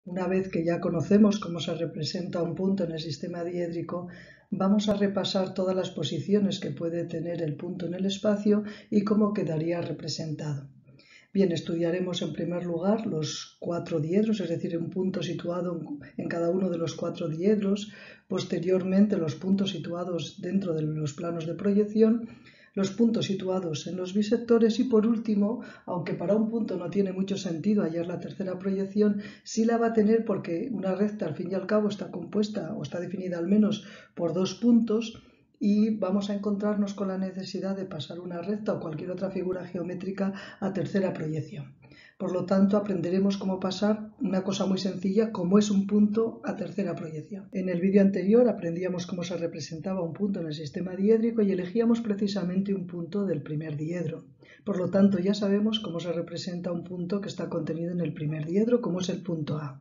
Una vez que ya conocemos cómo se representa un punto en el sistema diédrico, vamos a repasar todas las posiciones que puede tener el punto en el espacio y cómo quedaría representado. Bien, estudiaremos en primer lugar los 4 diedros, es decir, un punto situado en cada uno de los 4 diedros, posteriormente los puntos situados dentro de los planos de proyección, los puntos situados en los bisectores y por último, aunque para un punto no tiene mucho sentido hallar la tercera proyección, sí la va a tener porque una recta al fin y al cabo está compuesta o está definida al menos por 2 puntos y vamos a encontrarnos con la necesidad de pasar una recta o cualquier otra figura geométrica a tercera proyección. Por lo tanto, aprenderemos cómo pasar una cosa muy sencilla como es un punto a tercera proyección. En el vídeo anterior aprendíamos cómo se representaba un punto en el sistema diédrico y elegíamos precisamente un punto del primer diedro. Por lo tanto, ya sabemos cómo se representa un punto que está contenido en el primer diedro, como es el punto A.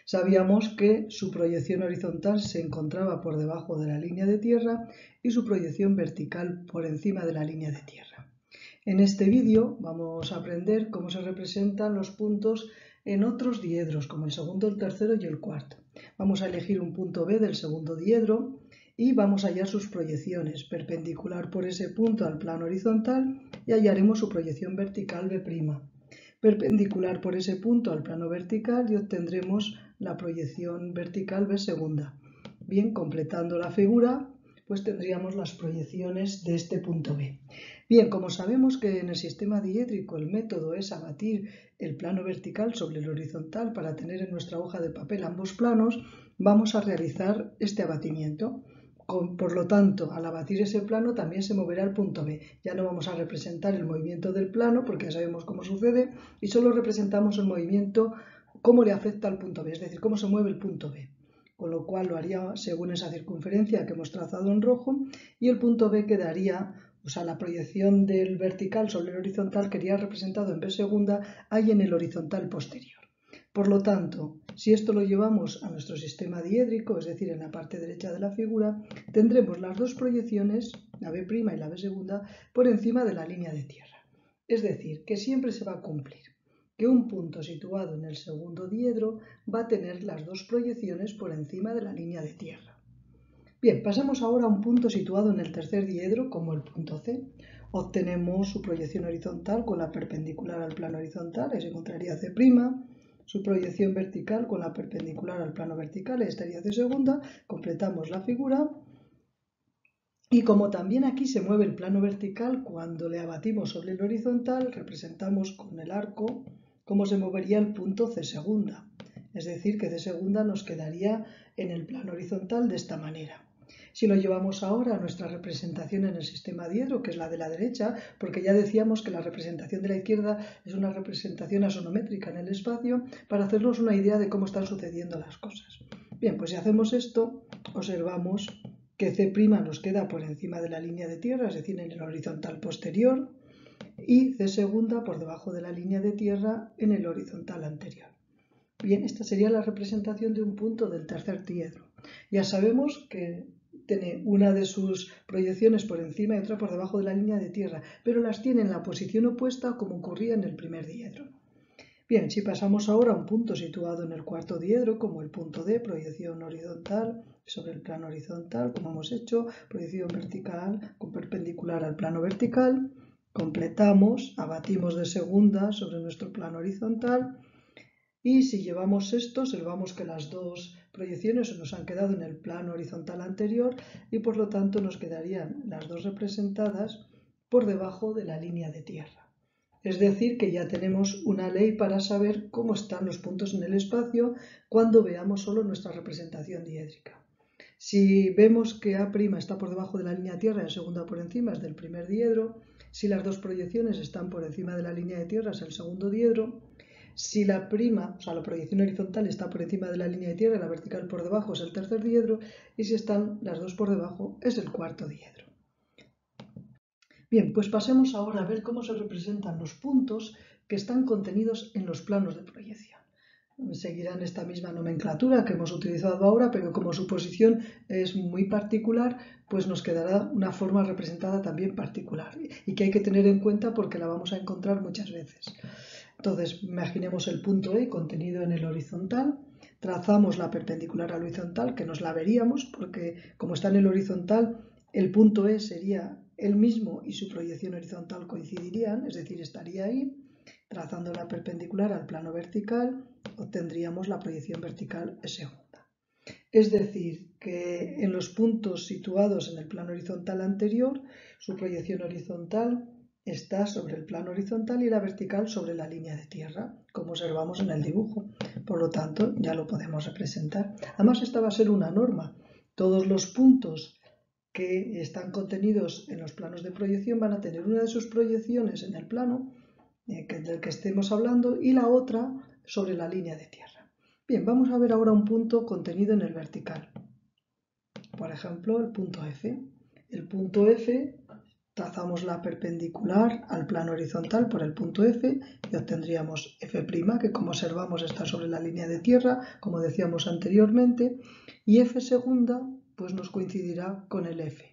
Sabíamos que su proyección horizontal se encontraba por debajo de la línea de tierra y su proyección vertical por encima de la línea de tierra. En este vídeo vamos a aprender cómo se representan los puntos en otros diedros, como el segundo, el tercero y el cuarto. Vamos a elegir un punto B del segundo diedro y vamos a hallar sus proyecciones, perpendicular por ese punto al plano horizontal y hallaremos su proyección vertical B'. Perpendicular por ese punto al plano vertical y obtendremos la proyección vertical B segunda. Bien, completando la figura, pues tendríamos las proyecciones de este punto B. Bien, como sabemos que en el sistema diédrico el método es abatir el plano vertical sobre el horizontal para tener en nuestra hoja de papel ambos planos, vamos a realizar este abatimiento. Por lo tanto, al abatir ese plano también se moverá el punto B. Ya no vamos a representar el movimiento del plano porque ya sabemos cómo sucede y solo representamos el movimiento, cómo le afecta al punto B, es decir, cómo se mueve el punto B. Con lo cual lo haría según esa circunferencia que hemos trazado en rojo y el punto B quedaría, o sea, la proyección del vertical sobre el horizontal quedaría representado en B segunda ahí en el horizontal posterior. Por lo tanto, si esto lo llevamos a nuestro sistema diédrico, es decir, en la parte derecha de la figura, tendremos las dos proyecciones, la B' y la B segunda, por encima de la línea de tierra. Es decir, que siempre se va a cumplir que un punto situado en el segundo diedro va a tener las dos proyecciones por encima de la línea de tierra. Bien, pasemos ahora a un punto situado en el tercer diedro, como el punto C. Obtenemos su proyección horizontal con la perpendicular al plano horizontal, ahí se encontraría C', su proyección vertical con la perpendicular al plano vertical, ahí estaría C segunda, completamos la figura. Y como también aquí se mueve el plano vertical, cuando le abatimos sobre el horizontal, representamos con el arco cómo se movería el punto C segunda. Es decir, que C segunda nos quedaría en el plano horizontal de esta manera. Si lo llevamos ahora a nuestra representación en el sistema diedro, que es la de la derecha, porque ya decíamos que la representación de la izquierda es una representación axonométrica en el espacio, para hacernos una idea de cómo están sucediendo las cosas. Bien, pues si hacemos esto, observamos que C' nos queda por encima de la línea de tierra, es decir, en el horizontal posterior, y C segunda por debajo de la línea de tierra en el horizontal anterior. Bien, esta sería la representación de un punto del tercer diedro. Ya sabemos que tiene una de sus proyecciones por encima y otra por debajo de la línea de tierra, pero las tiene en la posición opuesta como ocurría en el primer diedro. Bien, si pasamos ahora a un punto situado en el cuarto diedro, como el punto D, proyección horizontal sobre el plano horizontal, como hemos hecho, proyección vertical con perpendicular al plano vertical, completamos, abatimos de segunda sobre nuestro plano horizontal y si llevamos esto, observamos que las dos proyecciones nos han quedado en el plano horizontal anterior y por lo tanto nos quedarían las dos representadas por debajo de la línea de tierra. Es decir, que ya tenemos una ley para saber cómo están los puntos en el espacio cuando veamos solo nuestra representación diédrica. Si vemos que A' está por debajo de la línea de tierra y la segunda por encima es del primer diedro, si las dos proyecciones están por encima de la línea de tierra es el segundo diedro, si la prima, o sea, la proyección horizontal está por encima de la línea de tierra y la vertical por debajo es el tercer diedro, y si están las dos por debajo es el cuarto diedro. Bien, pues pasemos ahora a ver cómo se representan los puntos que están contenidos en los planos de proyección. Seguirán esta misma nomenclatura que hemos utilizado ahora, pero como su posición es muy particular, pues nos quedará una forma representada también particular y que hay que tener en cuenta porque la vamos a encontrar muchas veces. Entonces, imaginemos el punto E contenido en el horizontal. trazamos la perpendicular al horizontal, que nos la veríamos, porque como está en el horizontal, el punto E sería el mismo y su proyección horizontal coincidirían, es decir, estaría ahí. Trazando la perpendicular al plano vertical, obtendríamos la proyección vertical E segunda. Es decir, que en los puntos situados en el plano horizontal anterior, su proyección horizontal está sobre el plano horizontal y la vertical sobre la línea de tierra, como observamos en el dibujo. Por lo tanto, ya lo podemos representar. Además, esta va a ser una norma. Todos los puntos que están contenidos en los planos de proyección van a tener una de sus proyecciones en el plano del que estemos hablando y la otra sobre la línea de tierra. Bien, vamos a ver ahora un punto contenido en el vertical. Por ejemplo, el punto F. El punto F, trazamos la perpendicular al plano horizontal por el punto F y obtendríamos F', que como observamos está sobre la línea de tierra, como decíamos anteriormente, y F segunda pues nos coincidirá con el F.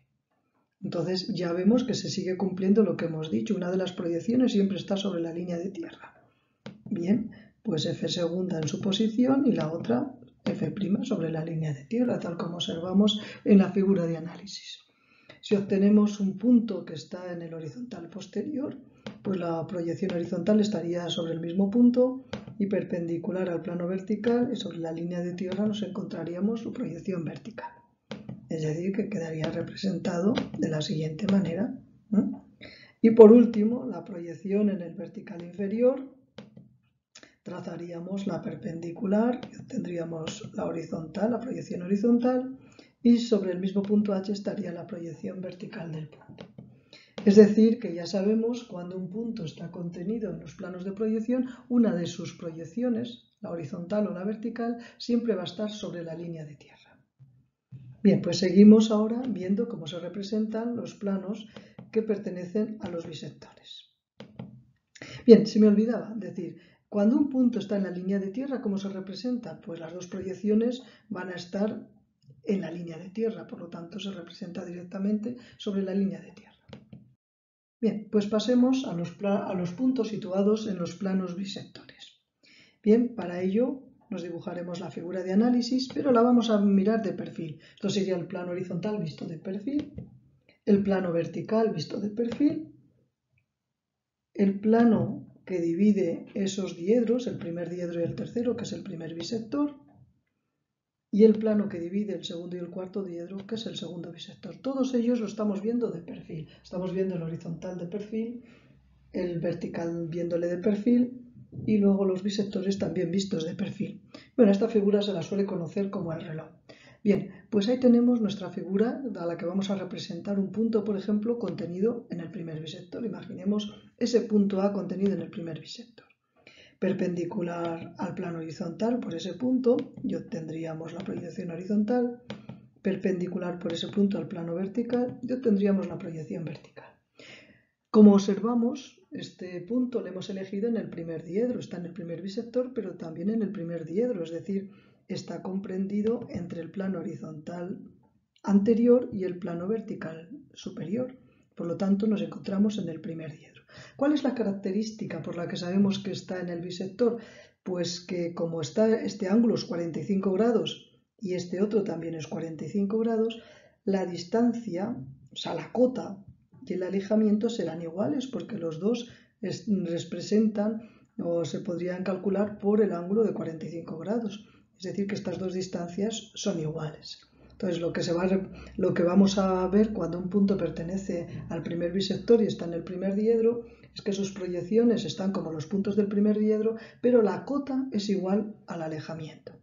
Entonces ya vemos que se sigue cumpliendo lo que hemos dicho, una de las proyecciones siempre está sobre la línea de tierra. Bien, pues F segunda en su posición y la otra F' sobre la línea de tierra, tal como observamos en la figura de análisis. Si obtenemos un punto que está en el horizontal posterior, pues la proyección horizontal estaría sobre el mismo punto y perpendicular al plano vertical, y sobre la línea de tierra nos encontraríamos su proyección vertical. Es decir, que quedaría representado de la siguiente manera. Y por último, la proyección en el vertical inferior, trazaríamos la perpendicular y obtendríamos la horizontal, la proyección horizontal, y sobre el mismo punto H estaría la proyección vertical del punto. Es decir, que ya sabemos cuando un punto está contenido en los planos de proyección, una de sus proyecciones, la horizontal o la vertical, siempre va a estar sobre la línea de tierra. Bien, pues seguimos ahora viendo cómo se representan los planos que pertenecen a los bisectores. Bien, se me olvidaba decir, cuando un punto está en la línea de tierra, ¿cómo se representa? Pues las dos proyecciones van a estar en la línea de tierra, por lo tanto se representa directamente sobre la línea de tierra. Bien, pues pasemos a los puntos situados en los planos bisectores. Bien, para ello nos dibujaremos la figura de análisis, pero la vamos a mirar de perfil. Esto sería el plano horizontal visto de perfil, el plano vertical visto de perfil, el plano que divide esos diedros, el primer diedro y el tercero, que es el primer bisector, y el plano que divide el segundo y el cuarto diedro, que es el segundo bisector. Todos ellos lo estamos viendo de perfil. Estamos viendo el horizontal de perfil, el vertical viéndole de perfil, y luego los bisectores también vistos de perfil. Bueno, esta figura se la suele conocer como el reloj. Bien, pues ahí tenemos nuestra figura a la que vamos a representar un punto, por ejemplo, contenido en el primer bisector. Imaginemos ese punto A contenido en el primer bisector. Perpendicular al plano horizontal por ese punto y obtendríamos la proyección horizontal. Perpendicular por ese punto al plano vertical y obtendríamos la proyección vertical. Como observamos, este punto lo hemos elegido en el primer diedro, está en el primer bisector, pero también en el primer diedro, es decir, está comprendido entre el plano horizontal anterior y el plano vertical superior. Por lo tanto, nos encontramos en el primer diedro. ¿Cuál es la característica por la que sabemos que está en el bisector? Pues que como este ángulo es 45 grados y este otro también es 45 grados, la distancia, o sea, la cota y el alejamiento serán iguales porque los dos representan o se podrían calcular por el ángulo de 45 grados. Es decir, que estas dos distancias son iguales. Entonces, lo que vamos a ver cuando un punto pertenece al primer bisector y está en el primer diedro es que sus proyecciones están como los puntos del primer diedro, pero la cota es igual al alejamiento.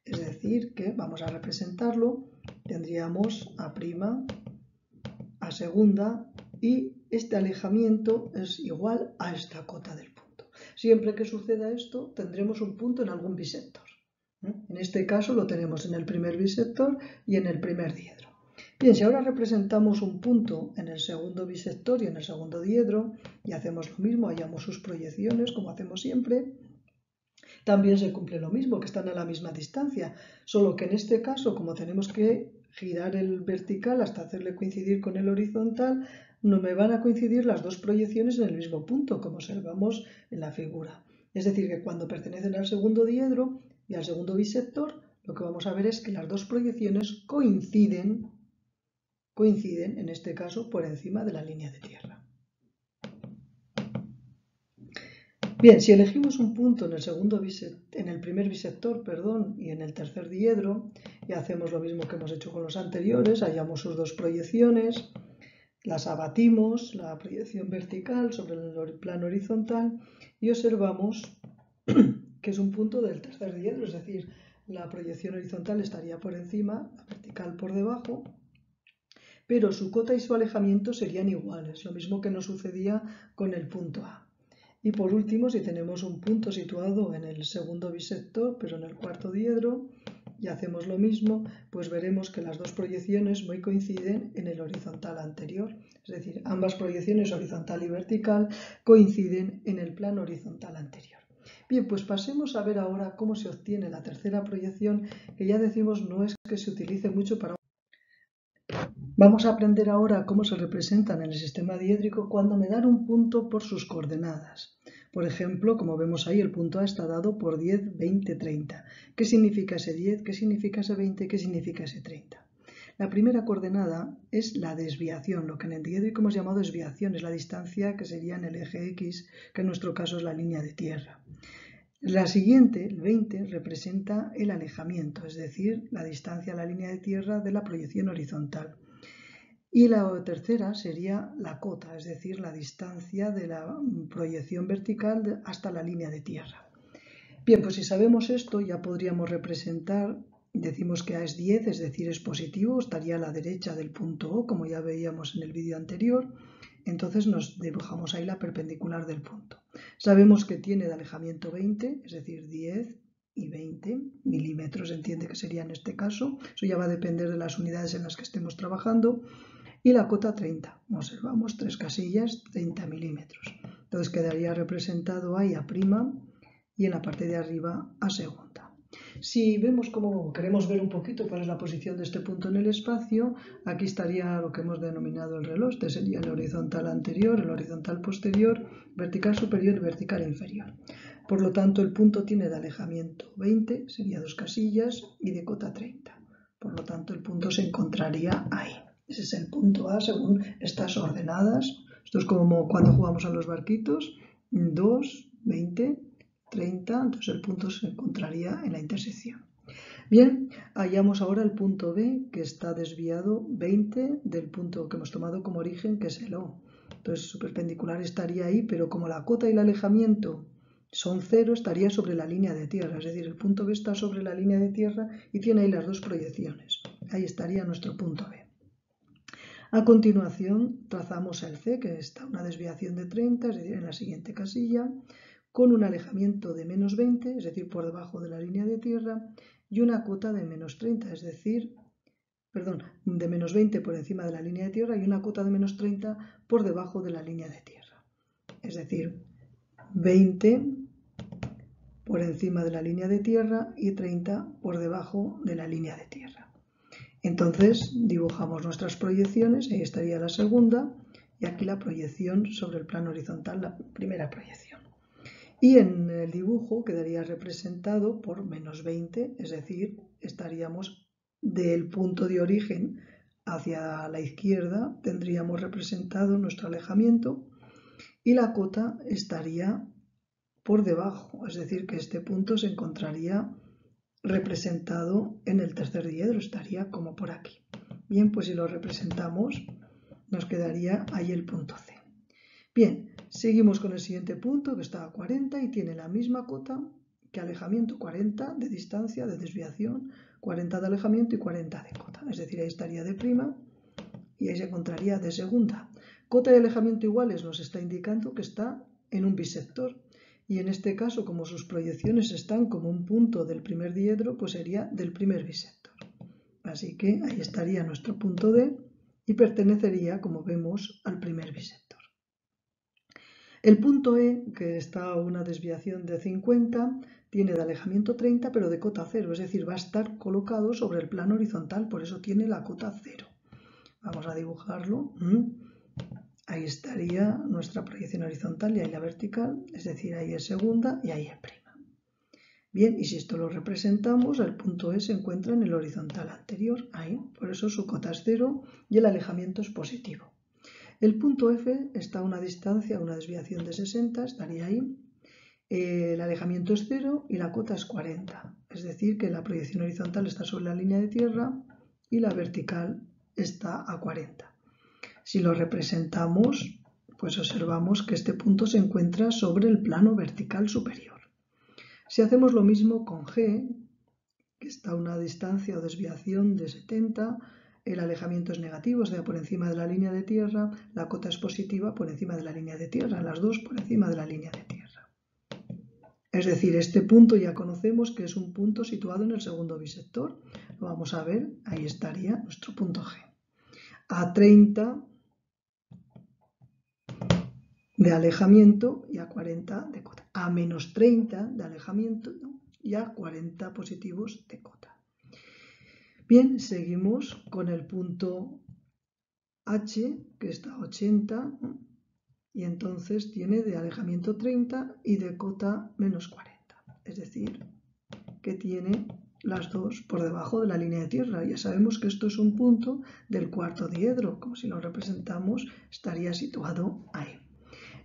Es decir, que vamos a representarlo, tendríamos A', A segunda, y este alejamiento es igual a esta cota del punto. Siempre que suceda esto, tendremos un punto en algún bisector. En este caso lo tenemos en el primer bisector y en el primer diedro. Bien, si ahora representamos un punto en el segundo bisector y en el segundo diedro y hacemos lo mismo, hallamos sus proyecciones como hacemos siempre, también se cumple lo mismo, que están a la misma distancia, solo que en este caso, como tenemos que girar el vertical hasta hacerle coincidir con el horizontal, no me van a coincidir las dos proyecciones en el mismo punto, como observamos en la figura. Es decir, que cuando pertenecen al segundo diedro, Y al segundo bisector lo que vamos a ver es que las dos proyecciones coinciden en este caso por encima de la línea de tierra. Bien, si elegimos un punto en el primer bisector, y en el tercer diedro, y hacemos lo mismo que hemos hecho con los anteriores, hallamos sus dos proyecciones, las abatimos, la proyección vertical sobre el plano horizontal, y observamos que es un punto del tercer diedro, es decir, la proyección horizontal estaría por encima, la vertical por debajo, pero su cota y su alejamiento serían iguales, lo mismo que nos sucedía con el punto A. Y por último, si tenemos un punto situado en el segundo bisector, pero en el cuarto diedro, y hacemos lo mismo, pues veremos que las dos proyecciones muy coinciden en el horizontal anterior. Es decir, ambas proyecciones horizontal y vertical coinciden en el plano horizontal anterior. Bien, pues pasemos a ver ahora cómo se obtiene la tercera proyección, que ya decimos no es que se utilice mucho para... Vamos a aprender ahora cómo se representan en el sistema diédrico cuando me dan un punto por sus coordenadas. Por ejemplo, como vemos ahí, el punto A está dado por 10, 20, 30. ¿Qué significa ese 10? ¿Qué significa ese 20? ¿Qué significa ese 30? La primera coordenada es la desviación, lo que en el diédrico hemos llamado desviación, es la distancia que sería en el eje X, que en nuestro caso es la línea de tierra. La siguiente, el 20, representa el alejamiento, es decir, la distancia a la línea de tierra de la proyección horizontal. Y la tercera sería la cota, es decir, la distancia de la proyección vertical hasta la línea de tierra. Bien, pues si sabemos esto ya podríamos representar, decimos que A es 10, es decir, es positivo, estaría a la derecha del punto O, como ya veíamos en el vídeo anterior, entonces nos dibujamos ahí la perpendicular del punto. Sabemos que tiene de alejamiento 20, es decir, 10 y 20 milímetros, entiende que sería en este caso, eso ya va a depender de las unidades en las que estemos trabajando. Y la cota 30, observamos 3 casillas, 30 milímetros. Entonces quedaría representado ahí a prima y en la parte de arriba a segunda. Si vemos como queremos ver un poquito cuál es la posición de este punto en el espacio, aquí estaría lo que hemos denominado el reloj, este sería el horizontal anterior, el horizontal posterior, vertical superior y vertical inferior. Por lo tanto, el punto tiene de alejamiento 20, sería 2 casillas, y de cota 30. Por lo tanto, el punto se encontraría ahí. Ese es el punto A según estas ordenadas. Esto es como cuando jugamos a los barquitos. 2, 20, 30. Entonces el punto se encontraría en la intersección. Bien, hallamos ahora el punto B, que está desviado 20 del punto que hemos tomado como origen, que es el O. Entonces su perpendicular estaría ahí, pero como la cota y el alejamiento son 0, estaría sobre la línea de tierra. Es decir, el punto B está sobre la línea de tierra y tiene ahí las dos proyecciones. Ahí estaría nuestro punto B. A continuación trazamos el C, que está una desviación de 30, es decir, en la siguiente casilla, con un alejamiento de menos 20, es decir, por debajo de la línea de tierra, y una cota de menos 30, es decir, de menos 20 por encima de la línea de tierra y una cota de menos 30 por debajo de la línea de tierra. Es decir, 20 por encima de la línea de tierra y 30 por debajo de la línea de tierra. Entonces dibujamos nuestras proyecciones, ahí estaría la segunda y aquí la proyección sobre el plano horizontal, la primera proyección. Y en el dibujo quedaría representado por menos 20, es decir, estaríamos del punto de origen hacia la izquierda, tendríamos representado nuestro alejamiento y la cota estaría por debajo, es decir, que este punto se encontraría representado en el tercer diedro, estaría como por aquí. Bien, pues si lo representamos, nos quedaría ahí el punto C. Bien, seguimos con el siguiente punto, que está a 40 y tiene la misma cota que alejamiento, 40 de distancia, de desviación, 40 de alejamiento y 40 de cota. Es decir, ahí estaría de prima y ahí se encontraría de segunda. Cota y alejamiento iguales nos está indicando que está en un bisector. Y en este caso, como sus proyecciones están como un punto del primer diedro, pues sería del primer bisector. Así que ahí estaría nuestro punto D y pertenecería, como vemos, al primer bisector. El punto E, que está a una desviación de 50, tiene de alejamiento 30, pero de cota 0, es decir, va a estar colocado sobre el plano horizontal, por eso tiene la cota 0. Vamos a dibujarlo. Ahí estaría nuestra proyección horizontal y ahí la vertical, es decir, ahí es segunda y ahí es prima. Bien, y si esto lo representamos, el punto E se encuentra en el horizontal anterior, ahí, por eso su cota es 0 y el alejamiento es positivo. El punto F está a una distancia, una desviación de 60, estaría ahí. El alejamiento es 0 y la cota es 40, es decir, que la proyección horizontal está sobre la línea de tierra y la vertical está a 40. Si lo representamos, pues observamos que este punto se encuentra sobre el plano vertical superior. Si hacemos lo mismo con G, que está a una distancia o desviación de 70, el alejamiento es negativo, o sea, por encima de la línea de tierra, la cota es positiva por encima de la línea de tierra, las dos por encima de la línea de tierra. Es decir, este punto ya conocemos que es un punto situado en el segundo bisector. Lo vamos a ver, ahí estaría nuestro punto G. A 30 de alejamiento y a 40 de cota. A menos 30 de alejamiento y a 40 positivos de cota. Bien, seguimos con el punto H, que está a 80, y entonces tiene de alejamiento 30 y de cota menos 40. Es decir, que tiene las dos por debajo de la línea de tierra. Ya sabemos que esto es un punto del cuarto diedro, como si lo representamos, estaría situado ahí.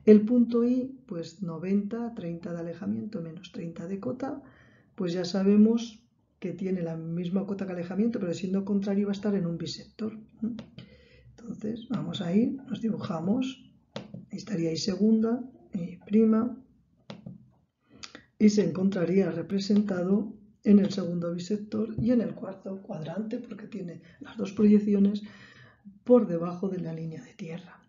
El punto I, pues 90, 30 de alejamiento menos 30 de cota, pues ya sabemos que tiene la misma cota que alejamiento, pero siendo contrario va a estar en un bisector. Entonces, vamos ahí, nos dibujamos, ahí estaría I segunda, I prima, y se encontraría representado en el segundo bisector y en el cuarto cuadrante, porque tiene las dos proyecciones por debajo de la línea de tierra.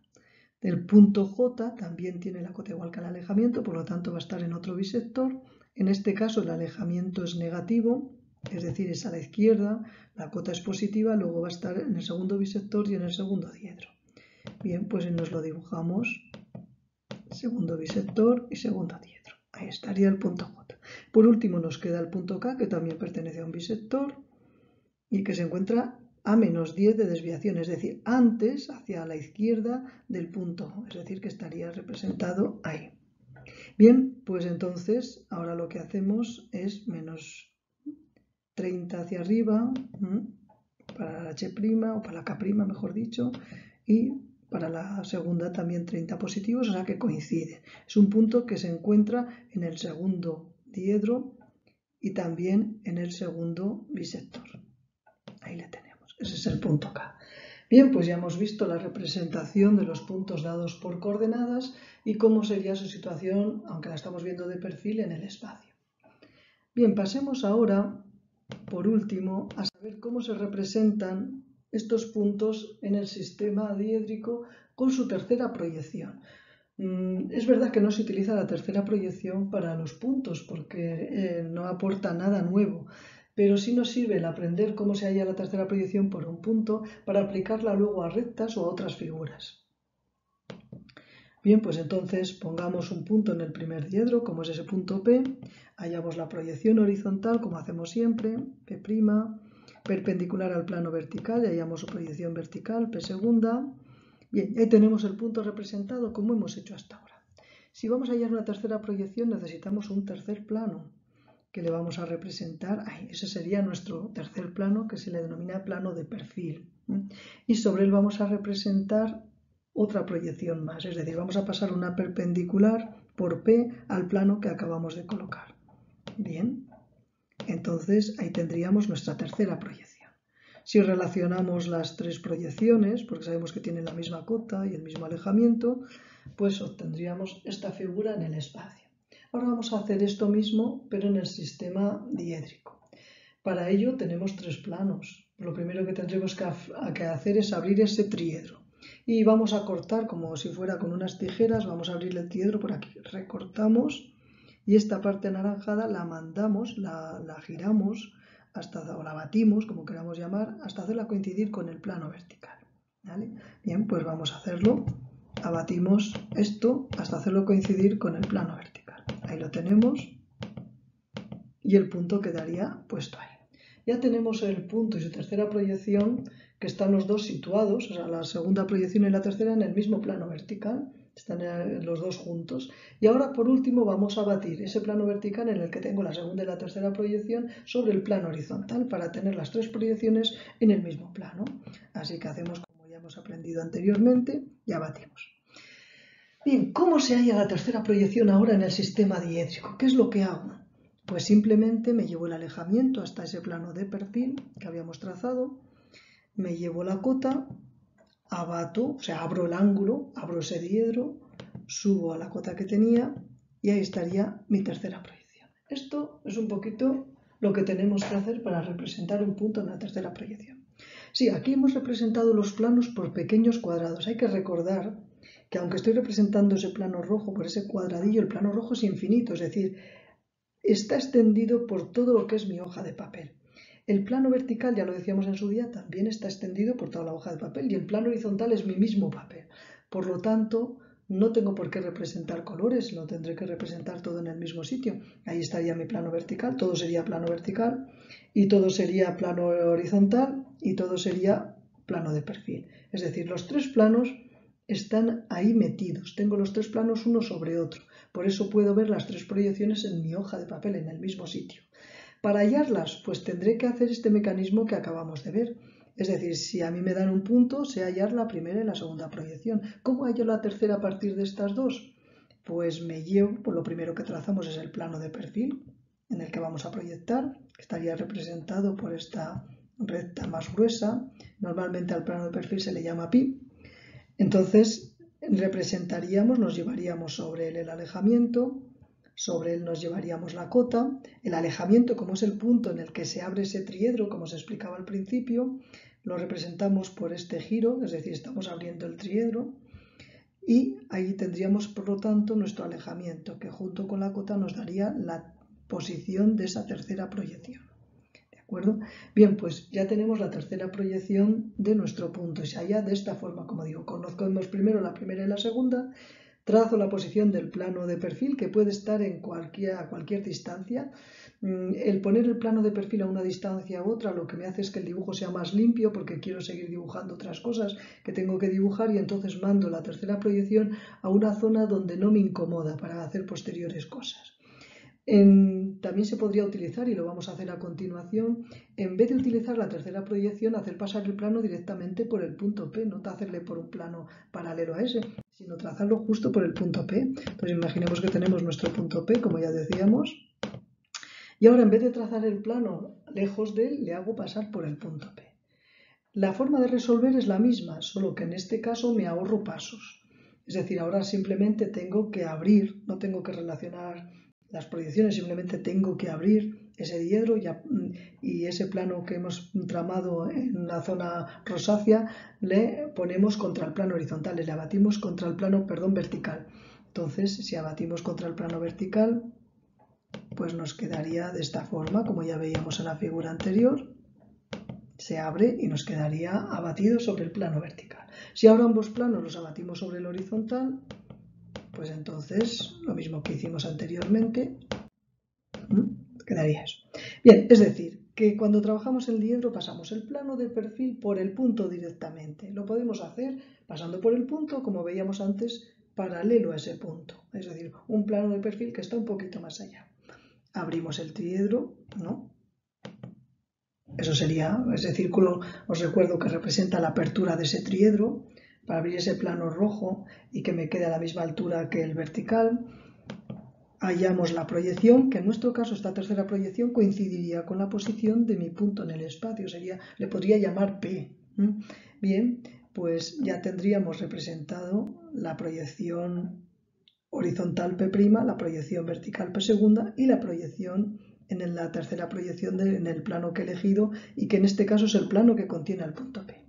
El punto J también tiene la cota igual que el alejamiento, por lo tanto va a estar en otro bisector. En este caso el alejamiento es negativo, es decir, es a la izquierda, la cota es positiva, luego va a estar en el segundo bisector y en el segundo diedro. Bien, pues nos lo dibujamos, segundo bisector y segundo diedro. Ahí estaría el punto J. Por último nos queda el punto K, que también pertenece a un bisector y que se encuentra a menos 10 de desviación, es decir, antes hacia la izquierda del punto, es decir, que estaría representado ahí. Bien, pues entonces ahora lo que hacemos es menos 30 hacia arriba, para la H' o para la K', mejor dicho, y para la segunda también 30 positivos, o sea que coincide. Es un punto que se encuentra en el segundo diedro y también en el segundo bisector. Ahí le tenemos, ese es el punto K. Bien, pues ya hemos visto la representación de los puntos dados por coordenadas y cómo sería su situación, aunque la estamos viendo de perfil, en el espacio. Bien, pasemos ahora, por último, a saber cómo se representan estos puntos en el sistema diédrico con su tercera proyección. Es verdad que no se utiliza la tercera proyección para los puntos porque no aporta nada nuevo, pero sí nos sirve el aprender cómo se halla la tercera proyección por un punto para aplicarla luego a rectas o a otras figuras. Bien, pues entonces pongamos un punto en el primer diedro, como es ese punto P, hallamos la proyección horizontal, como hacemos siempre, P', perpendicular al plano vertical, y hallamos su proyección vertical, P segunda. Bien, ahí tenemos el punto representado como hemos hecho hasta ahora. Si vamos a hallar una tercera proyección necesitamos un tercer plano que le vamos a representar ahí. Ese sería nuestro tercer plano que se le denomina plano de perfil. Y sobre él vamos a representar otra proyección más, es decir, vamos a pasar una perpendicular por P al plano que acabamos de colocar. Bien, entonces ahí tendríamos nuestra tercera proyección. Si relacionamos las tres proyecciones, porque sabemos que tienen la misma cota y el mismo alejamiento, pues obtendríamos esta figura en el espacio. Ahora vamos a hacer esto mismo, pero en el sistema diédrico. Para ello tenemos tres planos. Lo primero que tendremos que hacer es abrir ese triedro. Y vamos a cortar como si fuera con unas tijeras, vamos a abrir el triedro por aquí. Recortamos y esta parte anaranjada la mandamos, la giramos, o la batimos, como queramos llamar, hasta hacerla coincidir con el plano vertical. ¿Vale? Bien, pues vamos a hacerlo. Abatimos esto hasta hacerlo coincidir con el plano vertical. Ahí lo tenemos y el punto quedaría puesto ahí. Ya tenemos el punto y su tercera proyección, que están los dos situados, o sea, la segunda proyección y la tercera en el mismo plano vertical. están los dos juntos. Y ahora por último vamos a batir ese plano vertical en el que tengo la segunda y la tercera proyección sobre el plano horizontal para tener las tres proyecciones en el mismo plano. Así que hacemos como ya hemos aprendido anteriormente y abatimos. Bien, ¿cómo se halla la tercera proyección ahora en el sistema diédrico? ¿Qué es lo que hago? Pues simplemente me llevo el alejamiento hasta ese plano de perfil que habíamos trazado, me llevo la cota, abato, o sea, abro el ángulo, abro ese diedro, subo a la cota que tenía y ahí estaría mi tercera proyección. Esto es un poquito lo que tenemos que hacer para representar un punto en la tercera proyección. Sí, aquí hemos representado los planos por pequeños cuadrados. Hay que recordar que aunque estoy representando ese plano rojo por ese cuadradillo, el plano rojo es infinito, es decir, está extendido por todo lo que es mi hoja de papel. El plano vertical, ya lo decíamos en su día, también está extendido por toda la hoja de papel y el plano horizontal es mi mismo papel. Por lo tanto, no tengo por qué representar colores, lo tendré que representar todo en el mismo sitio. Ahí estaría mi plano vertical, todo sería plano vertical y todo sería plano horizontal y todo sería plano de perfil. Es decir, los tres planos están ahí metidos. Tengo los tres planos uno sobre otro. Por eso puedo ver las tres proyecciones en mi hoja de papel, en el mismo sitio. Para hallarlas, pues tendré que hacer este mecanismo que acabamos de ver. Es decir, si a mí me dan un punto, sé hallar la primera y la segunda proyección. ¿Cómo hallo la tercera a partir de estas dos? Pues me llevo, pues lo primero que trazamos es el plano de perfil en el que vamos a proyectar, que estaría representado por esta recta más gruesa. Normalmente al plano de perfil se le llama pi. Entonces representaríamos, nos llevaríamos sobre él el alejamiento, sobre él nos llevaríamos la cota, el alejamiento como es el punto en el que se abre ese triedro, como se explicaba al principio, lo representamos por este giro, es decir, estamos abriendo el triedro y ahí tendríamos por lo tanto nuestro alejamiento, que junto con la cota nos daría la posición de esa tercera proyección. ¿De acuerdo? Bien, pues ya tenemos la tercera proyección de nuestro punto y se halla de esta forma, como digo, conocemos primero la primera y la segunda, trazo la posición del plano de perfil que puede estar a cualquier distancia. El poner el plano de perfil a una distancia u otra lo que me hace es que el dibujo sea más limpio porque quiero seguir dibujando otras cosas que tengo que dibujar y entonces mando la tercera proyección a una zona donde no me incomoda para hacer posteriores cosas. También se podría utilizar, y lo vamos a hacer a continuación, en vez de utilizar la tercera proyección, hacer pasar el plano directamente por el punto P, no hacerle por un plano paralelo a ese, sino trazarlo justo por el punto P. Entonces imaginemos que tenemos nuestro punto P, como ya decíamos, y ahora en vez de trazar el plano lejos de él, le hago pasar por el punto P. La forma de resolver es la misma, solo que en este caso me ahorro pasos. Es decir, ahora simplemente tengo que abrir, no tengo que relacionar las proyecciones, simplemente tengo que abrir ese diedro y ese plano que hemos tramado en la zona rosácea le ponemos contra el plano horizontal, le abatimos contra el plano, vertical. Entonces, si abatimos contra el plano vertical, pues nos quedaría de esta forma, como ya veíamos en la figura anterior. Se abre y nos quedaría abatido sobre el plano vertical. Si ahora ambos planos los abatimos sobre el horizontal, pues entonces lo mismo que hicimos anteriormente, quedaría eso. Bien, es decir, que cuando trabajamos el diedro pasamos el plano de perfil por el punto directamente. Lo podemos hacer pasando por el punto, como veíamos antes, paralelo a ese punto. Es decir, un plano de perfil que está un poquito más allá. Abrimos el triedro, ¿no? Eso sería, ese círculo, os recuerdo que representa la apertura de ese triedro para abrir ese plano rojo y que me quede a la misma altura que el vertical. Hallamos la proyección, que en nuestro caso esta tercera proyección coincidiría con la posición de mi punto en el espacio, le podría llamar P. Bien, pues ya tendríamos representado la proyección horizontal P', la proyección vertical P segunda y la proyección en la tercera proyección en el plano que he elegido y que en este caso es el plano que contiene el punto P.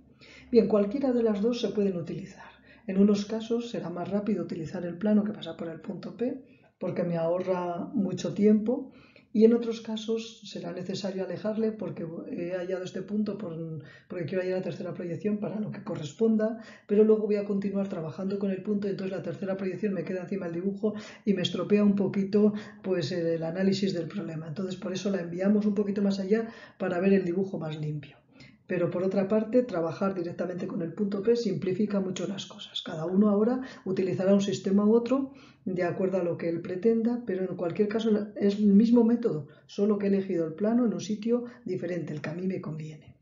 Bien, cualquiera de las dos se pueden utilizar. En unos casos será más rápido utilizar el plano que pasa por el punto P porque me ahorra mucho tiempo y en otros casos será necesario alejarle porque he hallado este punto porque quiero hallar la tercera proyección para lo que corresponda, pero luego voy a continuar trabajando con el punto y entonces la tercera proyección me queda encima del dibujo y me estropea un poquito pues, el análisis del problema. Entonces por eso la enviamos un poquito más allá para ver el dibujo más limpio. Pero por otra parte, trabajar directamente con el punto P simplifica mucho las cosas. Cada uno ahora utilizará un sistema u otro de acuerdo a lo que él pretenda, pero en cualquier caso es el mismo método, solo que he elegido el plano en un sitio diferente, el que a mí me conviene.